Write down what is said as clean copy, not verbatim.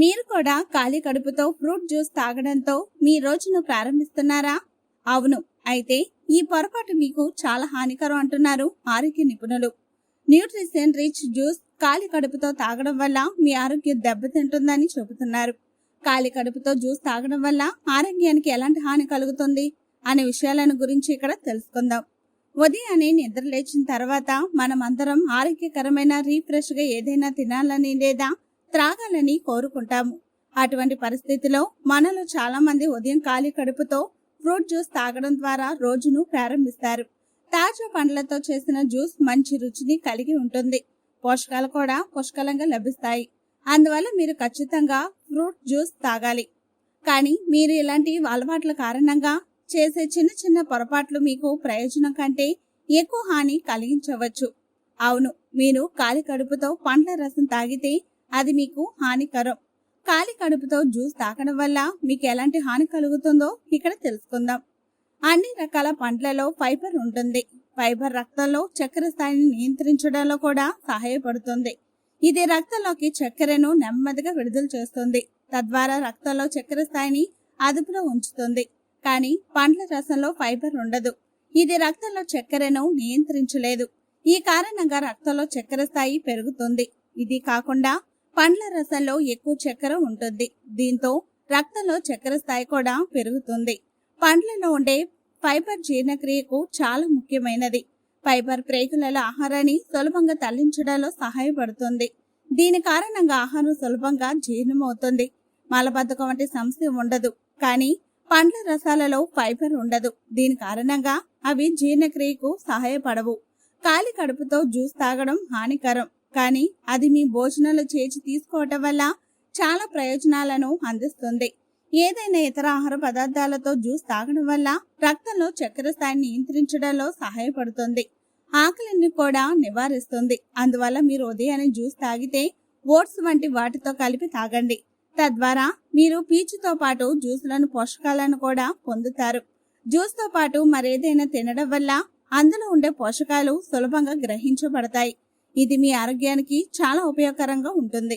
మీరు కూడా ఖాళీ కడుపుతో ఫ్రూట్ జ్యూస్ తాగడంతో మీ రోజును ప్రారంభిస్తున్నారా? అవును. అయితే ఈ పొరపాటు మీకు చాలా హానికరం అంటున్నారు ఆరోగ్య నిపుణులు. న్యూట్రిషన్ రిచ్ జ్యూస్ ఖాళీ కడుపుతో తాగడం వల్ల మీ ఆరోగ్యం దెబ్బతింటుందని చెబుతున్నారు. ఖాళీ కడుపుతో జ్యూస్ తాగడం వల్ల ఆరోగ్యానికి ఎలాంటి హాని కలుగుతుంది అనే విషయాలను గురించి ఇక్కడ తెలుసుకుందాం. ఉదయాన్నే నిద్ర లేచిన తర్వాత మనమందరం ఆరోగ్యకరమైన రీఫ్రెష్ గా ఏదైనా తినాలని లేదా త్రాగాలని కోరుకుంటాము. అటువంటి పరిస్థితిలో మనలో చాలా మంది ఉదయం ఖాళీ కడుపుతో ఫ్రూట్ జ్యూస్ తాగడం ద్వారా రోజును ప్రారంభిస్తారు. తాజా పండ్లతో చేసిన జ్యూస్ మంచి రుచిని కలిగి ఉంటుంది. పోషకాలు కూడా పుష్కలంగా లభిస్తాయి. అందువల్ల మీరు ఖచ్చితంగా ఫ్రూట్ జ్యూస్ తాగాలి. కానీ మీరు ఇలాంటి అలవాట్ల కారణంగా చేసే చిన్న చిన్న పొరపాట్లు మీకు ప్రయోజనం కంటే ఎక్కువ హాని కలిగించవచ్చు. అవును, మీరు ఖాళీ కడుపుతో పండ్ల రసం తాగితే అది మీకు హానికరం. ఖాళీ కడుపుతో జ్యూస్ తాగడం వల్ల మీకు ఎలాంటి హాని కలుగుతుందో ఇక్కడ తెలుసుకుందాం. అన్ని రకాల పండ్లలో ఫైబర్ ఉంటుంది. ఫైబర్ రక్తంలో చక్కెర స్థాయిని నియంత్రించడంలో కూడా సహాయపడుతుంది. ఇది రక్తంలోకి చక్కెరను నెమ్మదిగా విడుదల చేస్తుంది. తద్వారా రక్తంలో చక్కెర స్థాయిని అదుపులో ఉంచుతుంది. కానీ పండ్ల రసంలో ఫైబర్ ఉండదు. ఇది రక్తంలో చక్కెరను నియంత్రించలేదు. ఈ కారణంగా రక్తంలో చక్కెర స్థాయి పెరుగుతుంది. ఇది కాకుండా పండ్ల రసంలో ఎక్కువ చక్కెర ఉంటుంది. దీంతో రక్తంలో చక్కెర స్థాయి కూడా పెరుగుతుంది. పండ్లలో ఉండే ఫైబర్ జీర్ణక్రియకు చాలా ముఖ్యమైనది. ఫైబర్ ప్రేగులలో ఆహారాన్ని సులభంగా తరలించడంలో సహాయపడుతుంది. దీని కారణంగా ఆహారం సులభంగా జీర్ణమవుతుంది. మలబద్ధకం వంటి సమస్య ఉండదు. కానీ పండ్ల రసాలలో ఫైబర్ ఉండదు. దీని కారణంగా అవి జీర్ణక్రియకు సహాయపడవు. ఖాళీ కడుపుతో జ్యూస్ తాగడం హానికరం. కానీ అది మీ భోజనంలో చేర్చి తీసుకోవటం వల్ల చాలా ప్రయోజనాలను అందిస్తుంది. ఏదైనా ఇతర ఆహార పదార్థాలతో జ్యూస్ తాగడం వల్ల రక్తంలో చక్కెర స్థాయిని నియంత్రించడంలో సహాయపడుతుంది. ఆకలిని కూడా నివారిస్తుంది. అందువల్ల మీరు ఉదయాన్నే జ్యూస్ తాగితే ఓట్స్ వంటి వాటితో కలిపి తాగండి. తద్వారా మీరు పీచుతో పాటు జ్యూస్లను పోషకాలను కూడా పొందుతారు. జ్యూస్ తో పాటు మరేదైనా తినడం వల్ల అందులో ఉండే పోషకాలు సులభంగా గ్రహించబడతాయి. ఇది మీ ఆరోగ్యానికి చాలా ఉపయోగకరంగా ఉంటుంది.